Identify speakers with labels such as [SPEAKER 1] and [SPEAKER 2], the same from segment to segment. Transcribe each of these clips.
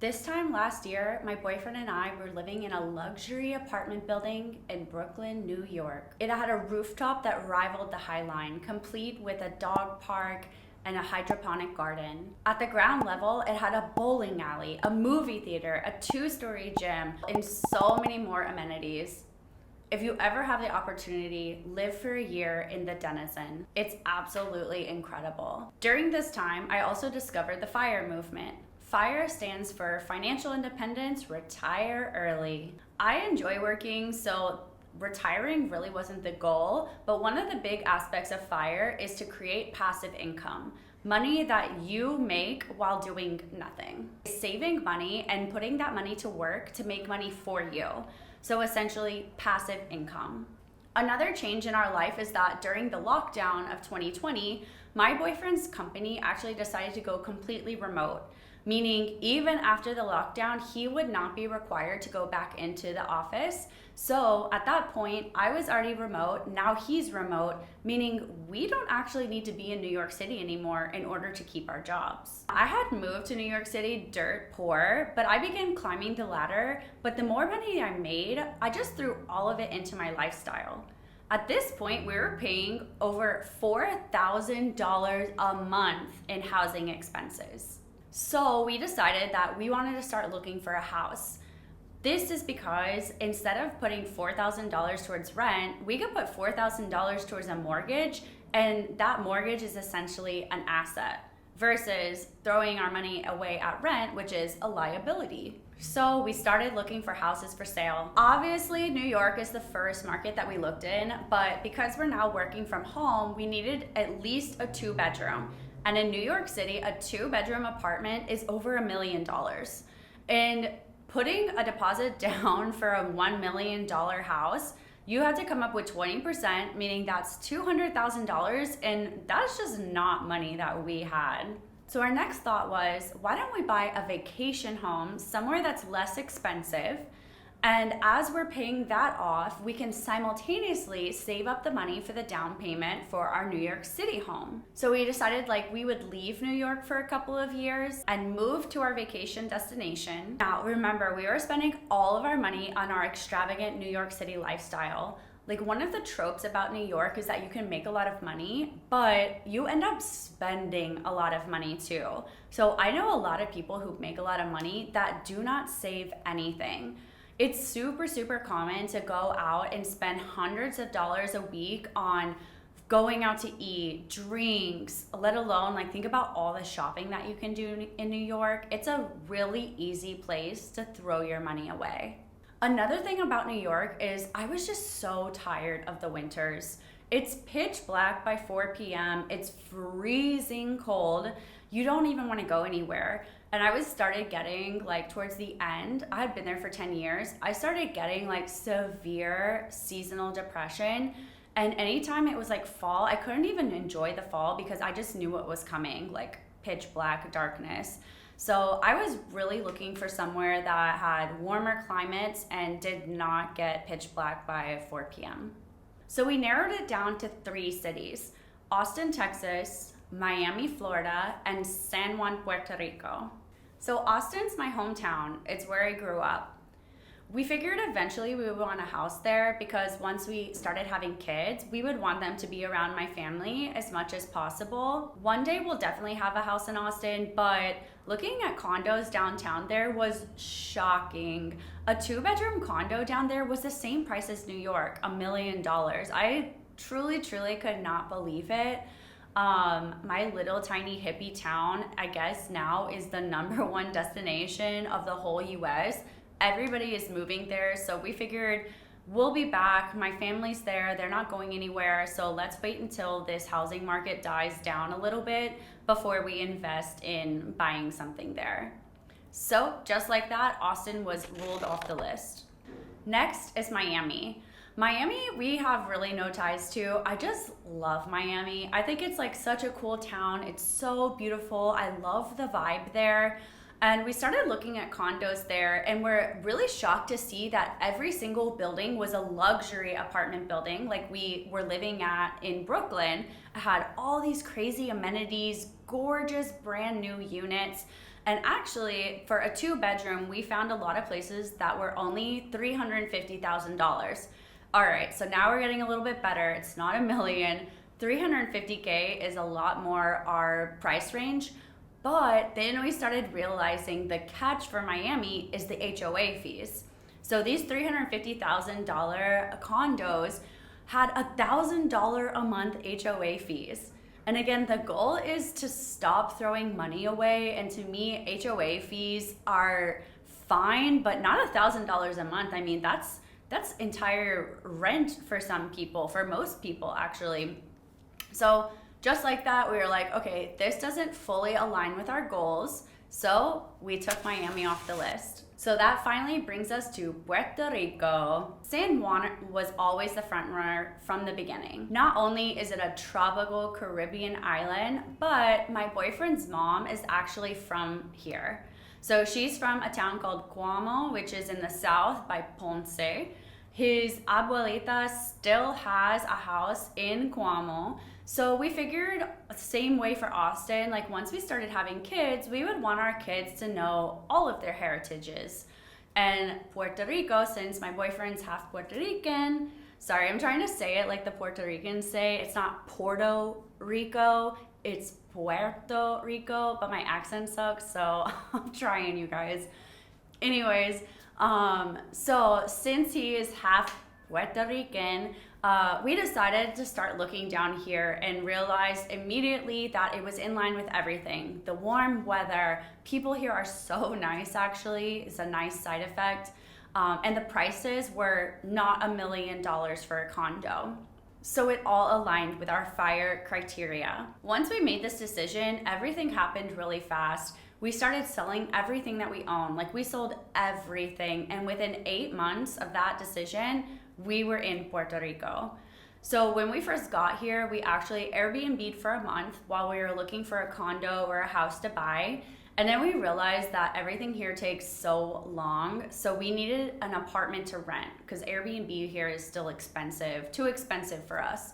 [SPEAKER 1] This time last year, my boyfriend and I were living in a luxury apartment building in Brooklyn, New York. It had a rooftop that rivaled the High Line, complete with a dog park and a hydroponic garden. At the ground level, it had a bowling alley, a movie theater, a two-story gym, and so many more amenities. If you ever have the opportunity, live for a year in the Denizen. It's absolutely incredible. During this time, I also discovered the FIRE movement. FIRE stands for Financial Independence, Retire Early. I enjoy working, so retiring really wasn't the goal, but one of the big aspects of FIRE is to create passive income. Money that you make while doing nothing. Saving money and putting that money to work to make money for you. So essentially, passive income. Another change in our life is that during the lockdown of 2020, my boyfriend's company actually decided to go completely remote. Meaning even after the lockdown, he would not be required to go back into the office. So at that point, I was already remote, now he's remote, meaning we don't actually need to be in New York City anymore in order to keep our jobs. I had moved to New York City dirt poor, but I began climbing the ladder, but the more money I made, I just threw all of it into my lifestyle. At this point, we were paying over $4,000 a month in housing expenses. So we decided that we wanted to start looking for a house. This is because instead of putting $4,000 towards rent, we could put $4,000 towards a mortgage, and that mortgage is essentially an asset versus throwing our money away at rent, which is a liability. So we started looking for houses for sale. Obviously, New York is the first market that we looked in, but because we're now working from home, we needed at least a 2-bedroom. And in New York City, a 2-bedroom apartment is over $1 million. And putting a deposit down for a $1 million house, you have to come up with 20%, meaning that's $200,000, and that's just not money that we had. So our next thought was, why don't we buy a vacation home somewhere that's less expensive? And as we're paying that off, we can simultaneously save up the money for the down payment for our New York City home. So we decided we would leave New York for a couple of years and move to our vacation destination. Now remember, we were spending all of our money on our extravagant New York City lifestyle. One of the tropes about New York is that you can make a lot of money, but you end up spending a lot of money too. So I know a lot of people who make a lot of money that do not save anything. It's super common to go out and spend hundreds of dollars a week on going out to eat, drinks, let alone think about all the shopping that you can do in New York. It's a really easy place to throw your money away. Another thing about New York is I was just so tired of the winters. It's pitch black by 4 p.m. It's freezing cold. You don't even want to go anywhere. And I started getting towards the end, I had been there for 10 years, I started getting severe seasonal depression. And anytime it was fall, I couldn't even enjoy the fall because I just knew what was coming, pitch black darkness. So I was really looking for somewhere that had warmer climates and did not get pitch black by 4 p.m. So we narrowed it down to 3 cities: Austin, Texas, Miami, Florida, and San Juan, Puerto Rico. So Austin's my hometown. It's where I grew up. We figured eventually we would want a house there because once we started having kids, we would want them to be around my family as much as possible. One day we'll definitely have a house in Austin, but looking at condos downtown there was shocking. A 2-bedroom condo down there was the same price as New York, $1 million. I truly could not believe it. My little tiny hippie town, I guess now is the #1 destination of the whole US. Everybody is moving there, so we figured we'll be back. My family's there, they're not going anywhere, so let's wait until this housing market dies down a little bit before we invest in buying something there. So just like that, Austin was ruled off the list. Next is Miami. Miami, we have really no ties to. I just love Miami. I think it's such a cool town. It's so beautiful. I love the vibe there. And we started looking at condos there, and we're really shocked to see that every single building was a luxury apartment building like we were living at in Brooklyn. It had all these crazy amenities, gorgeous brand new units. And actually, for a 2-bedroom, we found a lot of places that were only $350,000. All right, so now we're getting a little bit better. It's not a million. 350K is a lot more our price range. But then we started realizing the catch for Miami is the HOA fees. So these $350,000 condos had $1,000 a month HOA fees. And again, the goal is to stop throwing money away. And to me, HOA fees are fine, but not $1,000 a month. I mean, that's entire rent for some people, for most people actually. So just like that, we were like, okay, this doesn't fully align with our goals. So we took Miami off the list. So that finally brings us to Puerto Rico. San Juan was always the front runner from the beginning. Not only is it a tropical Caribbean island, but my boyfriend's mom is actually from here. So she's from a town called Cuamo, which is in the south by Ponce. His abuelita still has a house in Cuamo. So we figured the same way for Austin, like once we started having kids, we would want our kids to know all of their heritages. And Puerto Rico, since my boyfriend's half Puerto Rican, sorry, I'm trying to say it like the Puerto Ricans say, it's not Puerto Rico, it's Puerto Rico, but my accent sucks, so I'm trying, you guys. Anyways, so since he is half Puerto Rican, we decided to start looking down here and realized immediately that it was in line with everything. The warm weather, people here are so nice actually, it's a nice side effect. And the prices were not $1 million for a condo. So it all aligned with our FIRE criteria. Once we made this decision, everything happened really fast. We started selling everything that we own. Like we sold everything, and within 8 months of that decision, we were in Puerto Rico. So when we first got here, we actually Airbnb'd for a month while we were looking for a condo or a house to buy. And then we realized that everything here takes so long. So we needed an apartment to rent because Airbnb here is still expensive, too expensive for us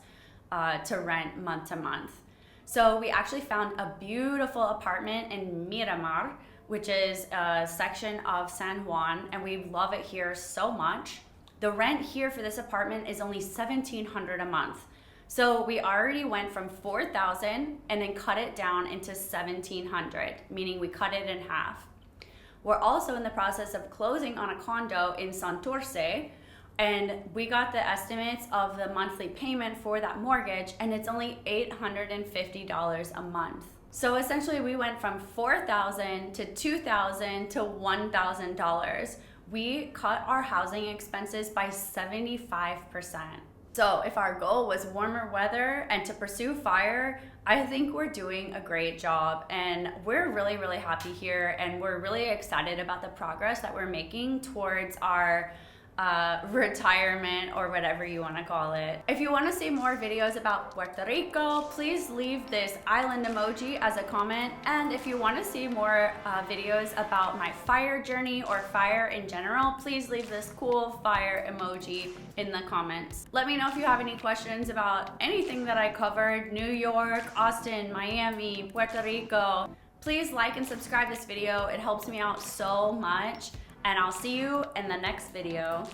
[SPEAKER 1] to rent month to month. So we actually found a beautiful apartment in Miramar, which is a section of San Juan, and we love it here so much. The rent here for this apartment is only $1,700 a month. So we already went from $4,000 and then cut it down into $1,700, meaning we cut it in half. We're also in the process of closing on a condo in Santurce, and we got the estimates of the monthly payment for that mortgage, and it's only $850 a month. So essentially we went from $4,000 to $2,000 to $1,000. We cut our housing expenses by 75%. So if our goal was warmer weather and to pursue FIRE, I think we're doing a great job, and we're really, really happy here, and we're really excited about the progress that we're making towards our retirement, or whatever you want to call it. If you want to see more videos about Puerto Rico, please leave this island emoji as a comment. And if you want to see more videos about my FIRE journey or FIRE in general, please leave this cool FIRE emoji in the comments. Let me know if you have any questions about anything that I covered: New York, Austin, Miami, Puerto Rico. Please like and subscribe this video. It helps me out so much. And I'll see you in the next video.